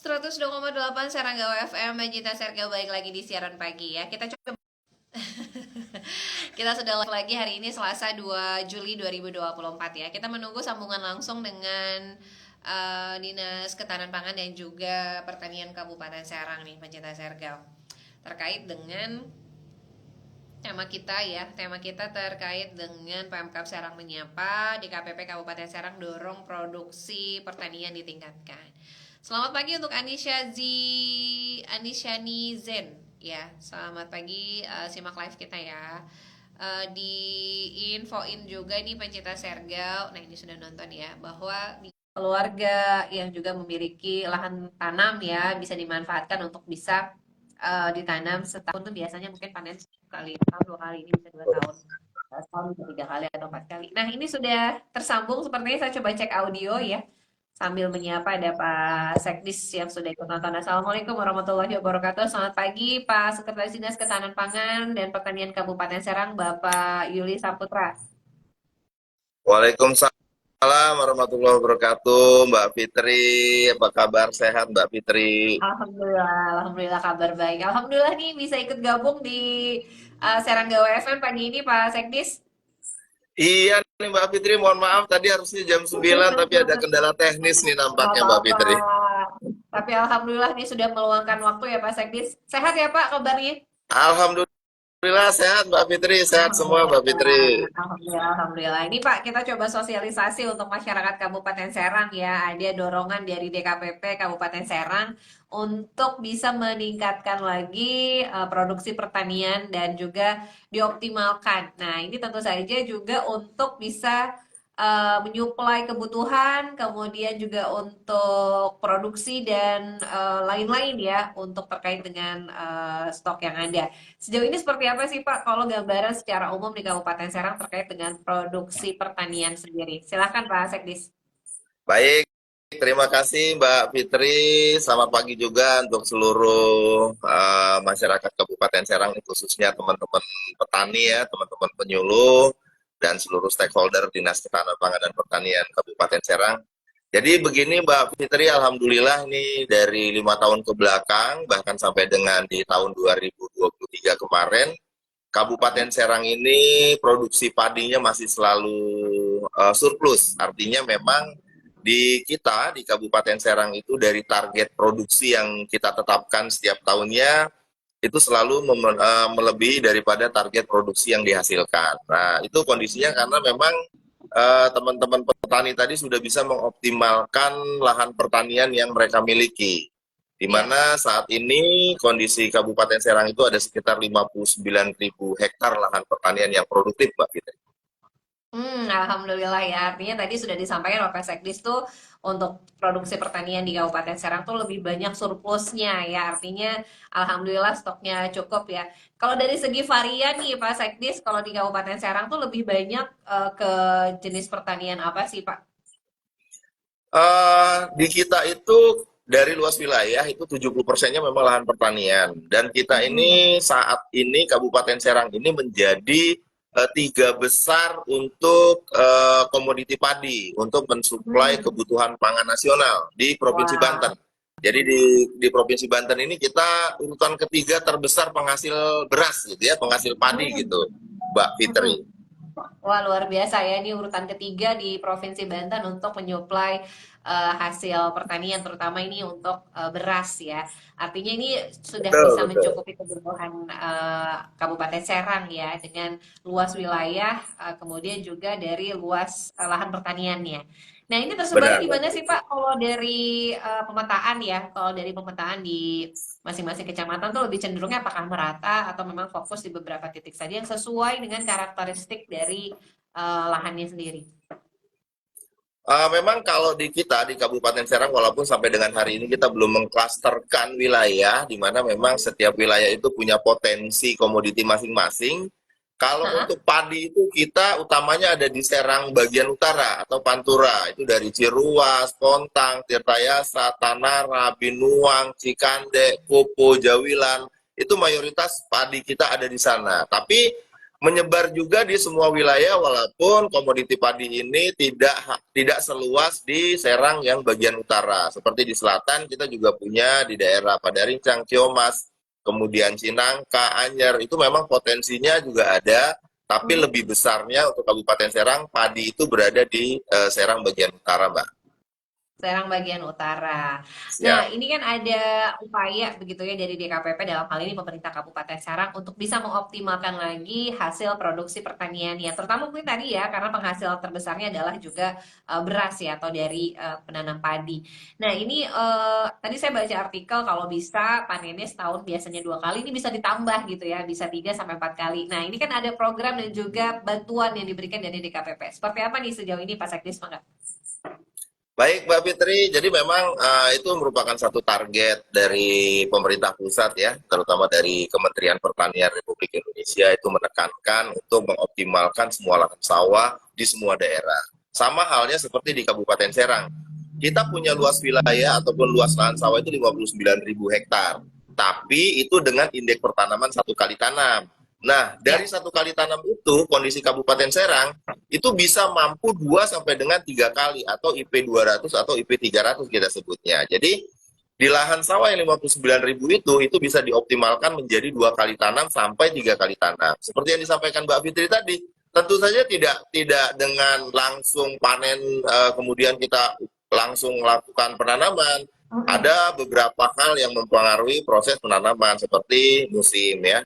102,8 Serangga FM, Majita Serga balik lagi di siaran pagi ya. Kita sudah live lagi hari ini Selasa 2 Juli 2024 ya. Kita menunggu sambungan langsung dengan Dinas Ketahanan Pangan dan juga Pertanian Kabupaten Serang nih, Majita Serga. Terkait dengan tema kita ya, tema kita terkait dengan Pemkab Serang menyapa DKPP Kabupaten Serang dorong produksi pertanian ditingkatkan. Selamat pagi untuk Anisyani Zen ya. Selamat pagi, simak live kita ya. Di infoin juga nih pencinta sergal. Nah, ini sudah nonton ya, bahwa di keluarga yang juga memiliki lahan tanam ya bisa dimanfaatkan untuk bisa ditanam setahun tuh biasanya mungkin panen sekali, tahun 2 kali, ini bisa 2 tahun, setahun bisa 3 kali atau 4 kali. Nah, ini sudah tersambung, sepertinya saya coba cek audio ya sambil menyapa ada Pak Sekdis yang sudah ikut nonton. Assalamualaikum warahmatullahi wabarakatuh. Selamat pagi Pak Sekretaris Dinas Ketahanan Pangan dan Pertanian Kabupaten Serang, Bapak Yuli Saputra. Waalaikumsalam warahmatullahi wabarakatuh, Mbak Fitri. Apa kabar? Sehat, Mbak Fitri? Alhamdulillah, alhamdulillah kabar baik. Alhamdulillah nih bisa ikut gabung di Serangga WFM pagi ini Pak Sekdis. Iya nih Mbak Fitri, mohon maaf tadi harusnya jam 9 tapi ada kendala teknis nih Gak nampaknya Mbak apa-apa. Fitri. Tapi alhamdulillah nih sudah meluangkan waktu ya Pak Sekdis. Sehat ya Pak kabarnya? Alhamdulillah sehat Mbak Fitri, sehat semua Mbak Fitri. Alhamdulillah, alhamdulillah. Ini Pak, kita coba sosialisasi untuk masyarakat Kabupaten Serang ya. Ada dorongan dari DKPP Kabupaten Serang untuk bisa meningkatkan lagi produksi pertanian dan juga dioptimalkan. Nah, ini tentu saja juga untuk bisa menyuplai kebutuhan, kemudian juga untuk produksi dan lain-lain ya, untuk terkait dengan stok yang ada. Sejauh ini seperti apa sih Pak kalau gambaran secara umum di Kabupaten Serang terkait dengan produksi pertanian sendiri? Silahkan Pak Sekdis. Baik, terima kasih Mbak Fitri. Selamat pagi juga untuk seluruh masyarakat Kabupaten Serang, khususnya teman-teman petani ya, teman-teman penyuluh, dan seluruh stakeholder Dinas Ketahanan Pangan dan Pertanian Kabupaten Serang. Jadi begini Mbak Fitri, Alhamdulillah ini dari 5 tahun ke belakang, bahkan sampai dengan di tahun 2023 kemarin, Kabupaten Serang ini produksi padinya masih selalu surplus. Artinya memang di kita, di Kabupaten Serang itu dari target produksi yang kita tetapkan setiap tahunnya, itu selalu melebihi daripada target produksi yang dihasilkan. Nah, itu kondisinya karena memang teman-teman petani tadi sudah bisa mengoptimalkan lahan pertanian yang mereka miliki. Di mana saat ini kondisi Kabupaten Serang itu ada sekitar 59.000 hektar lahan pertanian yang produktif, Mbak Fitri. Alhamdulillah ya. Artinya tadi sudah disampaikan Pak Sekdis tuh untuk produksi pertanian di Kabupaten Serang tuh lebih banyak surplusnya ya. Artinya alhamdulillah stoknya cukup ya. Kalau dari segi varian nih Pak Sekdis, kalau di Kabupaten Serang tuh lebih banyak ke jenis pertanian apa sih Pak? Di kita itu dari luas wilayah itu 70%-nya memang lahan pertanian. Dan kita Hmm. ini saat ini Kabupaten Serang ini menjadi tiga besar untuk komoditi padi untuk mensuplai Hmm. kebutuhan pangan nasional di Provinsi Wah. Banten. Jadi di Provinsi Banten ini kita urutan ketiga terbesar penghasil beras gitu ya, penghasil padi Hmm. gitu, Mbak Hmm. Fitri. Wah, luar biasa ya. Ini urutan ketiga di Provinsi Banten untuk menyuplai hasil pertanian, terutama ini untuk beras ya. Artinya ini sudah Betul, bisa betul. mencukupi kebutuhan Kabupaten Serang ya, dengan luas wilayah, kemudian juga dari luas lahan pertaniannya. Nah, ini tersebarnya Benar, di Mbak mana sih Fitri. Pak? Kalau dari pemetaan ya, kalau dari pemetaan di masing-masing kecamatan tuh lebih cenderungnya apakah merata atau memang fokus di beberapa titik saja yang sesuai dengan karakteristik dari lahannya sendiri. Memang kalau di kita di Kabupaten Serang walaupun sampai dengan hari ini kita belum mengklasterkan wilayah di mana memang setiap wilayah itu punya potensi komoditi masing-masing. Kalau Hah? untuk padi itu kita utamanya ada di Serang bagian utara atau Pantura. Itu dari Ciruas, Pontang, Tirtayasa, Tanara, Binuang, Cikande, Kopo, Jawilan. Itu mayoritas padi kita ada di sana. Tapi menyebar juga di semua wilayah walaupun komoditi padi ini tidak seluas di Serang yang bagian utara. Seperti di selatan kita juga punya di daerah Padarincang, Ciomas, kemudian Cinangka, Anyer, itu memang potensinya juga ada, tapi lebih besarnya untuk Kabupaten Serang, padi itu berada di Serang bagian utara, Mbak. Serang bagian utara. Nah, Siap. ini kan ada upaya begitu ya dari DKPP dalam hal ini pemerintah Kabupaten Serang untuk bisa mengoptimalkan lagi hasil produksi pertaniannya. Terutama mungkin tadi ya, karena penghasilan terbesarnya adalah juga beras ya atau dari penanam padi. Nah, ini tadi saya baca artikel kalau bisa panennya setahun biasanya 2 kali, ini bisa ditambah gitu ya, bisa 3 sampai 4 kali. Nah, ini kan ada program dan juga bantuan yang diberikan dari DKPP. Seperti apa nih sejauh ini Pak Sekdis, Mangga? Baik, Mbak Fitri. Jadi memang itu merupakan satu target dari pemerintah pusat ya, terutama dari Kementerian Pertanian Republik Indonesia itu menekankan untuk mengoptimalkan semua lahan sawah di semua daerah. Sama halnya seperti di Kabupaten Serang. Kita punya luas wilayah ataupun luas lahan sawah itu 59.000 hektar. Tapi itu dengan indeks pertanaman 1 kali tanam. Nah, dari Ya. 1 kali tanam itu, kondisi Kabupaten Serang itu bisa mampu 2 sampai dengan 3 kali atau IP 200 atau IP 300 kita sebutnya. Jadi di lahan sawah yang 59.000 itu bisa dioptimalkan menjadi 2 kali tanam sampai 3 kali tanam. Seperti yang disampaikan Mbak Fitri tadi, tentu saja tidak dengan langsung panen kemudian kita langsung melakukan penanaman. Ada beberapa hal yang mempengaruhi proses penanaman seperti musim ya,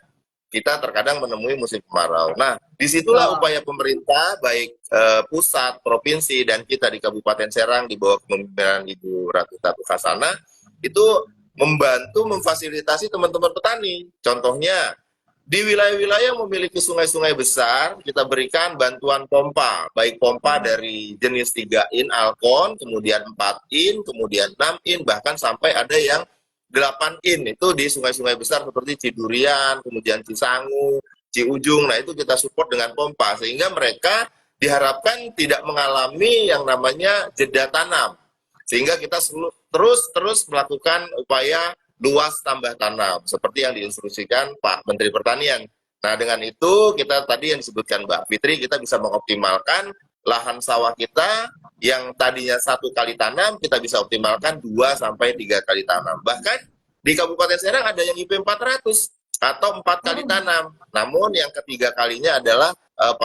kita terkadang menemui musim kemarau. Nah, disitulah Betul. upaya pemerintah, baik pusat, provinsi, dan kita di Kabupaten Serang di bawah kepemimpinan Ibu Ratu Tatu Khasana, itu membantu memfasilitasi teman-teman petani. Contohnya, di wilayah-wilayah yang memiliki sungai-sungai besar, kita berikan bantuan pompa, baik pompa dari jenis 3 in Alkon, kemudian 4 in, kemudian 6 in, bahkan sampai ada yang 8 in itu di sungai-sungai besar seperti Cidurian, kemudian Cisangu, Ciujung. Nah, itu kita support dengan pompa sehingga mereka diharapkan tidak mengalami yang namanya jeda tanam. Sehingga kita terus melakukan upaya luas tambah tanam seperti yang diinstruksikan Pak Menteri Pertanian. Nah, dengan itu kita tadi yang disebutkan Mbak Fitri, kita bisa mengoptimalkan lahan sawah kita yang tadinya 1 kali tanam, kita bisa optimalkan 2 sampai 3 kali tanam. Bahkan di Kabupaten Serang ada yang IP 400 atau 4 kali tanam. Namun yang ketiga kalinya adalah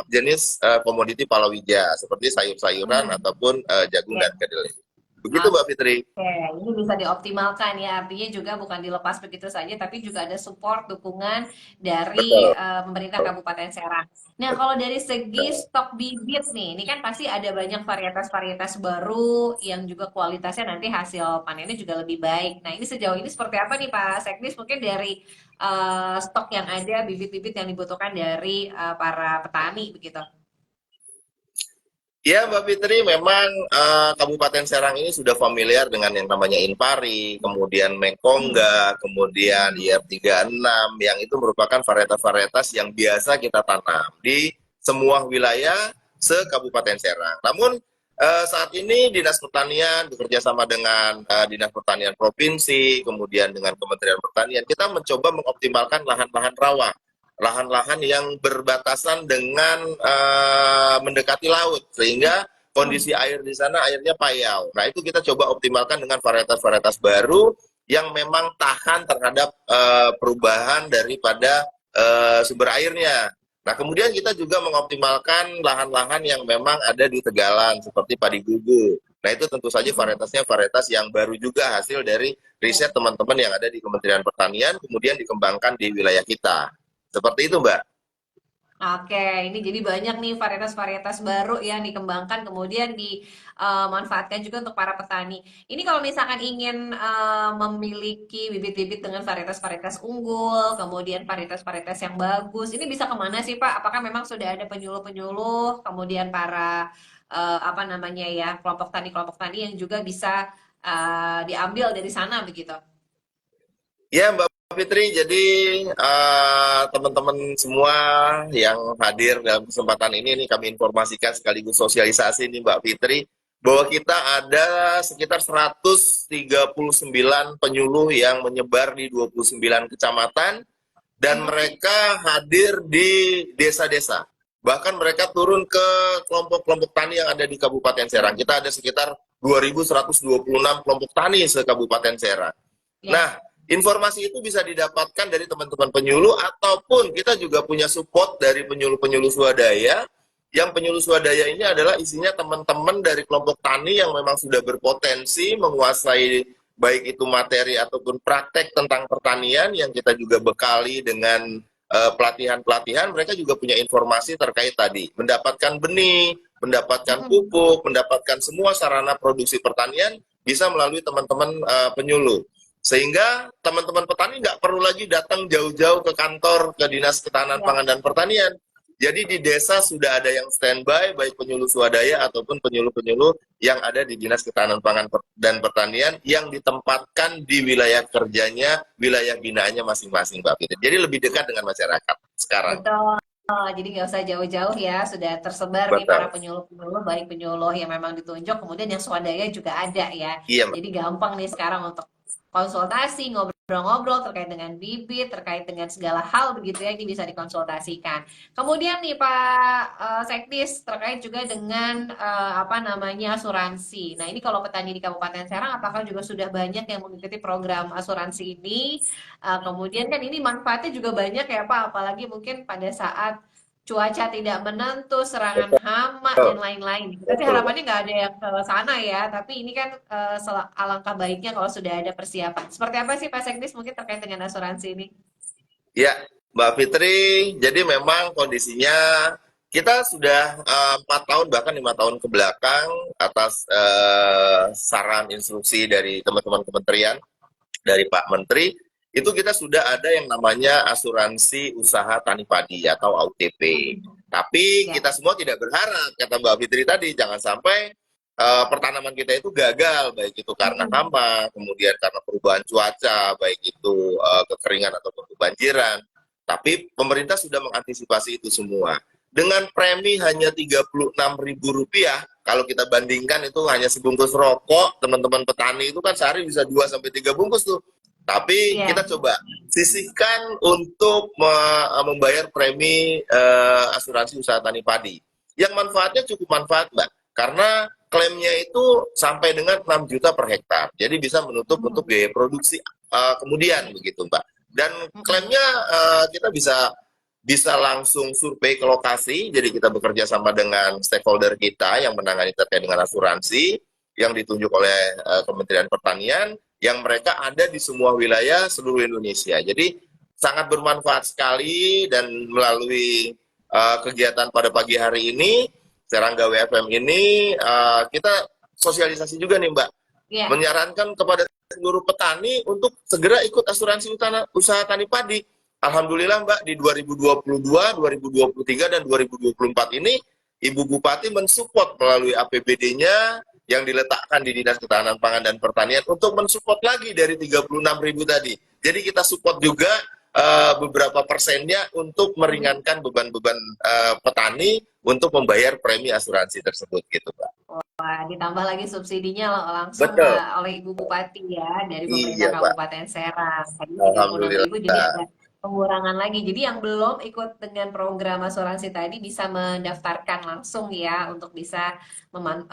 jenis komoditi palawija seperti sayur-sayuran ataupun jagung Ya. dan kedelai. Begitu Mbak Fitri. Oke, ini bisa dioptimalkan ya. Artinya juga bukan dilepas begitu saja, tapi juga ada support, dukungan dari Betul. pemerintah Kabupaten Serang. Nah, kalau dari segi stok bibit nih, ini kan pasti ada banyak varietas-varietas baru yang juga kualitasnya nanti hasil panennya juga lebih baik. Nah, ini sejauh ini seperti apa nih Pak Seknis? Mungkin dari stok yang ada, bibit-bibit yang dibutuhkan dari para petani begitu. Ya, Mbak Fitri, memang Kabupaten Serang ini sudah familiar dengan yang namanya Inpari, kemudian Mengkongga, kemudian IR36, yang itu merupakan varietas-varietas yang biasa kita tanam di semua wilayah se-Kabupaten Serang. Namun saat ini Dinas Pertanian bekerja sama dengan Dinas Pertanian Provinsi, kemudian dengan Kementerian Pertanian, kita mencoba mengoptimalkan lahan-lahan rawa, lahan-lahan yang berbatasan dengan mendekati laut sehingga kondisi air di sana airnya payau. Nah, itu kita coba optimalkan dengan varietas-varietas baru yang memang tahan terhadap perubahan daripada sumber airnya. Nah, kemudian kita juga mengoptimalkan lahan-lahan yang memang ada di tegalan seperti padi gugu. Nah, itu tentu saja varietasnya varietas yang baru juga hasil dari riset teman-teman yang ada di Kementerian Pertanian kemudian dikembangkan di wilayah kita. Seperti itu, Mbak. Oke, ini jadi banyak nih varietas-varietas baru yang dikembangkan kemudian dimanfaatkan juga untuk para petani. Ini kalau misalkan ingin memiliki bibit-bibit dengan varietas-varietas unggul, kemudian varietas-varietas yang bagus, ini bisa kemana sih Pak? Apakah memang sudah ada penyuluh-penyuluh, kemudian para apa namanya ya kelompok tani yang juga bisa diambil dari sana begitu? Ya, Mbak Fitri, jadi teman-teman semua yang hadir dalam kesempatan ini kami informasikan sekaligus sosialisasi nih Mbak Fitri, bahwa kita ada sekitar 139 penyuluh yang menyebar di 29 kecamatan dan mereka hadir di desa-desa. Bahkan mereka turun ke kelompok-kelompok tani yang ada di Kabupaten Serang. Kita ada sekitar 2.126 kelompok tani se-Kabupaten Serang. Ya. Nah, informasi itu bisa didapatkan dari teman-teman penyuluh ataupun kita juga punya support dari penyuluh-penyuluh swadaya. Yang penyuluh swadaya ini adalah isinya teman-teman dari kelompok tani yang memang sudah berpotensi menguasai baik itu materi ataupun praktek tentang pertanian yang kita juga bekali dengan pelatihan-pelatihan. Mereka juga punya informasi terkait tadi, mendapatkan benih, mendapatkan pupuk, mendapatkan semua sarana produksi pertanian bisa melalui teman-teman penyuluh. Sehingga teman-teman petani nggak perlu lagi datang jauh-jauh ke kantor, ke Dinas Ketahanan Pangan dan Pertanian. Jadi di desa sudah ada yang standby, baik penyuluh swadaya ataupun penyuluh-penyuluh yang ada di Dinas Ketahanan Pangan dan Pertanian yang ditempatkan di wilayah kerjanya, wilayah binaannya masing-masing, Mbak Fitri. Jadi lebih dekat dengan masyarakat sekarang. Betul. Jadi nggak usah jauh-jauh ya, sudah tersebar nih para Betul. penyuluh-penyuluh, baik penyuluh yang memang ditunjuk, kemudian yang swadaya juga ada ya. Iya, Mbak. Jadi gampang nih sekarang untuk konsultasi, ngobrol-ngobrol terkait dengan bibit, terkait dengan segala hal begitu ya, ini bisa dikonsultasikan. Kemudian nih Pak Sekdis, terkait juga dengan apa namanya asuransi. Nah ini kalau petani di Kabupaten Serang, apakah juga sudah banyak yang mengikuti program asuransi ini? Kemudian kan ini manfaatnya juga banyak ya Pak, apalagi mungkin pada saat cuaca tidak menentu, serangan hama dan lain-lain. Tapi Betul, Mbak. harapannya nggak ada yang ke sana ya. Tapi ini kan alangkah baiknya kalau sudah ada persiapan. Seperti apa sih Pak Sekdis mungkin terkait dengan asuransi ini? Ya, Mbak Fitri, jadi memang kondisinya kita sudah 4 tahun bahkan 5 tahun ke belakang atas saran instruksi dari teman-teman kementerian, dari Pak Menteri, itu kita sudah ada yang namanya asuransi usaha tani padi atau AUTP. Tapi Ya. kita semua tidak berharap, kata Mbak Fitri tadi, jangan sampai pertanaman kita itu gagal, baik itu karena hama, kemudian karena perubahan cuaca, baik itu kekeringan ataupun kebanjiran. Tapi pemerintah sudah mengantisipasi itu semua. Dengan premi hanya Rp36.000, kalau kita bandingkan itu hanya sebungkus rokok, teman-teman petani itu kan sehari bisa 2 sampai 3 bungkus tuh. Tapi Ya. kita coba sisihkan untuk membayar premi asuransi usaha tani padi. Yang manfaatnya cukup manfaat, Mbak. Karena klaimnya itu sampai dengan 6 juta per hektar. Jadi bisa menutup untuk biaya produksi kemudian begitu, Mbak. Dan klaimnya kita bisa langsung survei ke lokasi. Jadi kita bekerja sama dengan stakeholder kita yang menangani terkait dengan asuransi yang ditunjuk oleh Kementerian Pertanian yang mereka ada di semua wilayah seluruh Indonesia. Jadi sangat bermanfaat sekali dan melalui kegiatan pada pagi hari ini Serangga WFM ini kita sosialisasi juga nih Mbak, Ya. menyarankan kepada seluruh petani untuk segera ikut asuransi usaha tani padi. Alhamdulillah Mbak, di 2022, 2023, dan 2024 ini Ibu Bupati mensupport melalui APBD-nya yang diletakkan di Dinas Ketahanan Pangan dan Pertanian untuk mensupport lagi dari 36.000 tadi. Jadi kita support juga beberapa persennya untuk meringankan beban-beban petani untuk membayar premi asuransi tersebut gitu Pak. Wah, ditambah lagi subsidinya langsung Betul. oleh Ibu Bupati ya dari pemerintah Iya Pak. Kabupaten Serang. Tadi 36.000 jadi Alhamdulillah. ada pengurangan lagi. Jadi yang belum ikut dengan program asuransi tadi bisa mendaftarkan langsung ya untuk bisa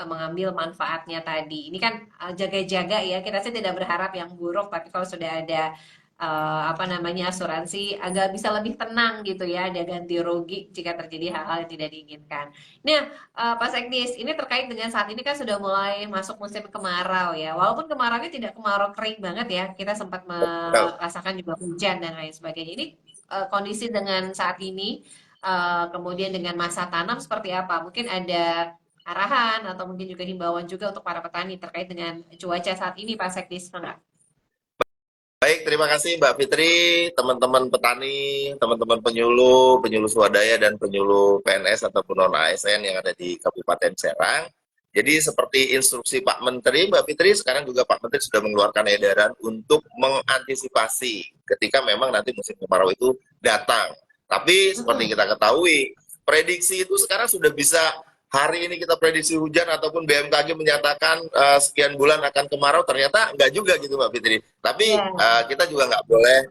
mengambil manfaatnya tadi. Ini kan jaga-jaga ya. Kita sih tidak berharap yang buruk, tapi kalau sudah ada apa namanya asuransi agak bisa lebih tenang gitu ya, ada ganti rugi jika terjadi hal-hal yang tidak diinginkan. Nah, Pak Sekdis, ini terkait dengan saat ini kan sudah mulai masuk musim kemarau ya. Walaupun kemaraunya tidak kemarau kering banget ya, kita sempat merasakan juga hujan dan lain sebagainya. Ini kondisi dengan saat ini, kemudian dengan masa tanam seperti apa? Mungkin ada arahan atau mungkin juga himbauan juga untuk para petani terkait dengan cuaca saat ini, Pak Sekdis, enggak? Baik, terima kasih Mbak Fitri, teman-teman petani, teman-teman penyuluh, penyuluh swadaya dan penyuluh PNS ataupun non ASN yang ada di Kabupaten Serang. Jadi seperti instruksi Pak Menteri, Mbak Fitri, sekarang juga Pak Menteri sudah mengeluarkan edaran untuk mengantisipasi ketika memang nanti musim kemarau itu datang. Tapi seperti kita ketahui, prediksi itu sekarang sudah bisa hari ini kita prediksi hujan ataupun BMKG menyatakan sekian bulan akan kemarau, ternyata enggak juga gitu Mbak Fitri. Tapi Ya. kita juga nggak boleh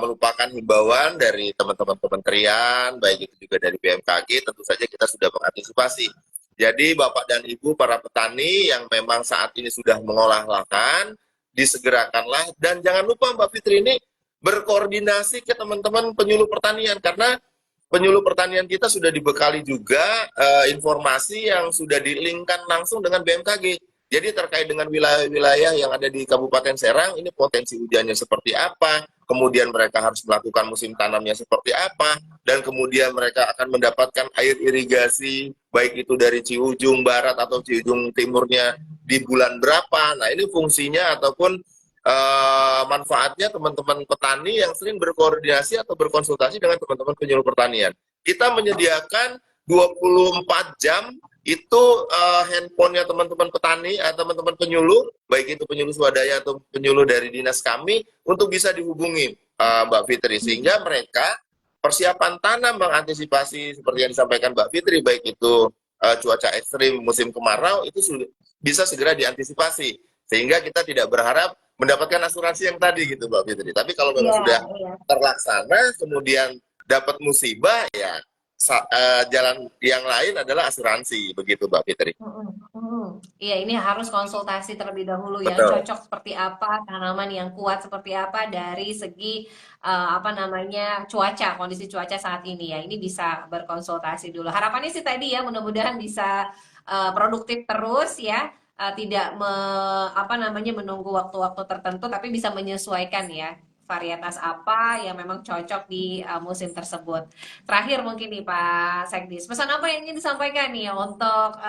melupakan himbauan dari teman-teman kementerian, baik itu juga dari BMKG, tentu saja kita sudah mengantisipasi. Jadi Bapak dan Ibu para petani yang memang saat ini sudah mengolah lahan, disegerakanlah, dan jangan lupa Mbak Fitri ini berkoordinasi ke teman-teman penyuluh pertanian, karena penyuluh pertanian kita sudah dibekali juga informasi yang sudah dilingkan langsung dengan BMKG. Jadi terkait dengan wilayah-wilayah yang ada di Kabupaten Serang, ini potensi hujannya seperti apa, kemudian mereka harus melakukan musim tanamnya seperti apa, dan kemudian mereka akan mendapatkan air irigasi, baik itu dari Ciujung Barat atau Ciujung Timurnya di bulan berapa. Nah ini fungsinya ataupun manfaatnya teman-teman petani yang sering berkoordinasi atau berkonsultasi dengan teman-teman penyuluh pertanian. Kita menyediakan 24 jam itu handphonenya teman-teman petani atau teman-teman penyuluh, baik itu penyuluh swadaya atau penyuluh dari dinas kami, untuk bisa dihubungi Mbak Fitri, sehingga mereka persiapan tanam mengantisipasi seperti yang disampaikan Mbak Fitri, baik itu cuaca ekstrim musim kemarau, itu bisa segera diantisipasi, sehingga kita tidak berharap mendapatkan asuransi yang tadi gitu Mbak Fitri. Tapi kalau memang sudah terlaksana kemudian dapat musibah, ya jalan yang lain adalah asuransi, begitu Mbak Fitri. Iya, ini harus konsultasi terlebih dahulu yang Betul. cocok seperti apa, tanaman yang kuat seperti apa dari segi apa namanya cuaca, kondisi cuaca saat ini ya. Ini bisa berkonsultasi dulu. Harapannya sih tadi ya, mudah-mudahan bisa produktif terus ya, tidak apa namanya menunggu waktu-waktu tertentu, tapi bisa menyesuaikan ya varietas apa yang memang cocok di musim tersebut. Terakhir mungkin nih Pak Sekdis, pesan apa yang ingin disampaikan nih untuk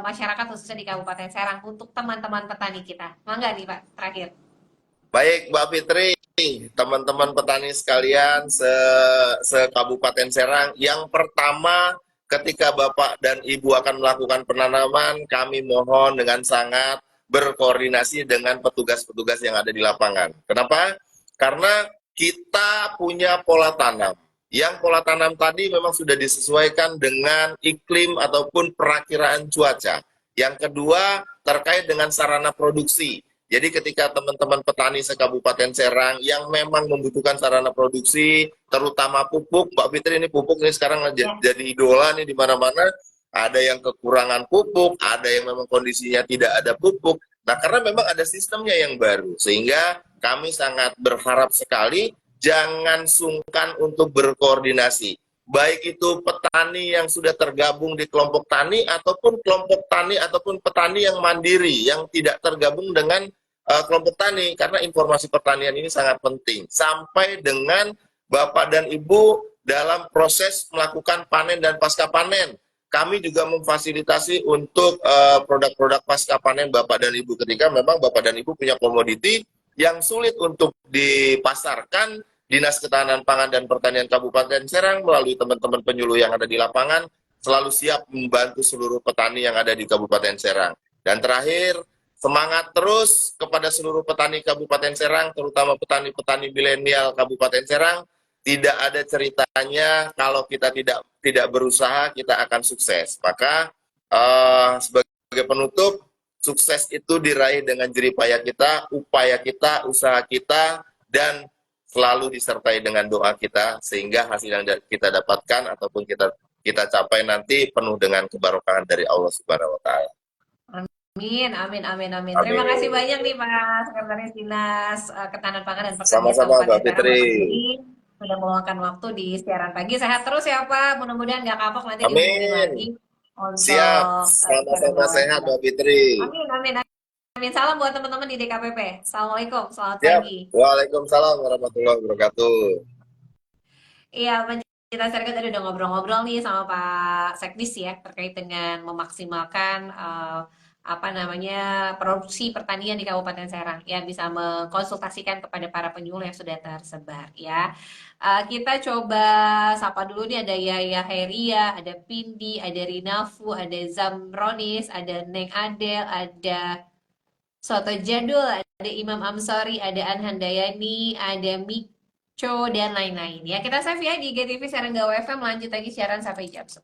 masyarakat khususnya di Kabupaten Serang untuk teman-teman petani kita? Mangga nih Pak, terakhir. Baik Mbak Fitri, teman-teman petani sekalian se-Kabupaten Serang, yang pertama ketika Bapak dan Ibu akan melakukan penanaman, kami mohon dengan sangat berkoordinasi dengan petugas-petugas yang ada di lapangan. Kenapa? Karena kita punya pola tanam. Yang pola tanam tadi memang sudah disesuaikan dengan iklim ataupun perakiraan cuaca. Yang kedua, terkait dengan sarana produksi. Jadi ketika teman-teman petani se-Kabupaten Serang yang memang membutuhkan sarana produksi, terutama pupuk, Mbak Fitri, ini pupuk ini sekarang jadi idola nih di mana-mana. Ada yang kekurangan pupuk, ada yang memang kondisinya tidak ada pupuk. Nah, karena memang ada sistemnya yang baru, sehingga kami sangat berharap sekali jangan sungkan untuk berkoordinasi. Baik itu petani yang sudah tergabung di kelompok tani ataupun kelompok tani ataupun petani yang mandiri yang tidak tergabung dengan kelompok tani, karena informasi pertanian ini sangat penting sampai dengan Bapak dan Ibu dalam proses melakukan panen dan pasca panen. Kami juga memfasilitasi untuk produk-produk pasca panen Bapak dan Ibu ketika memang Bapak dan Ibu punya komoditi yang sulit untuk dipasarkan. Dinas Ketahanan Pangan dan Pertanian Kabupaten Serang melalui teman-teman penyuluh yang ada di lapangan selalu siap membantu seluruh petani yang ada di Kabupaten Serang. Dan terakhir, semangat terus kepada seluruh petani Kabupaten Serang, terutama petani-petani milenial Kabupaten Serang. Tidak ada ceritanya kalau kita tidak berusaha kita akan sukses. Maka sebagai penutup, sukses itu diraih dengan jerih payah kita, upaya kita, usaha kita, dan selalu disertai dengan doa kita, sehingga hasil yang kita dapatkan ataupun kita capai nanti penuh dengan keberkahan dari Allah Subhanahu wa taala. Amin, amin, amin, amin. Terima kasih Amin. banyak nih Pak Sekretaris Dinas Ketahanan Pangan dan Pertanian Sama-sama Mbak Kabupaten Serang Fitri. Bapak Diri sudah meluangkan waktu di siaran pagi. Sehat terus ya Pak. Mudah-mudahan nggak kapok nanti dihubungin Amin. lagi Siap. untuk siaran Sama-sama bawah sehat FM. Mbak Fitri. Amin, amin, amin. Salam buat teman-teman di DKPP. Assalamualaikum, selamat Siap. pagi. Waalaikumsalam warahmatullahi wabarakatuh. Iya, Pencinta Serga tadi udah ngobrol-ngobrol nih sama Pak Sekdis ya terkait dengan memaksimalkan apa namanya produksi pertanian di Kabupaten Serang ya bisa mengkonsultasikan kepada para penyuluh yang sudah tersebar ya. Kita coba sapa dulu nih ada Yaya Heria, ada Pindi, ada Rinafu, ada Zamronis, ada Neng Adel, ada Soto Jadul, ada Imam Amsori, ada Anhan Dayani, ada Mikco, dan lain-lain. Ya, kita save ya di GTV Serenggawa FM. Lanjut lagi siaran sampai jam 10.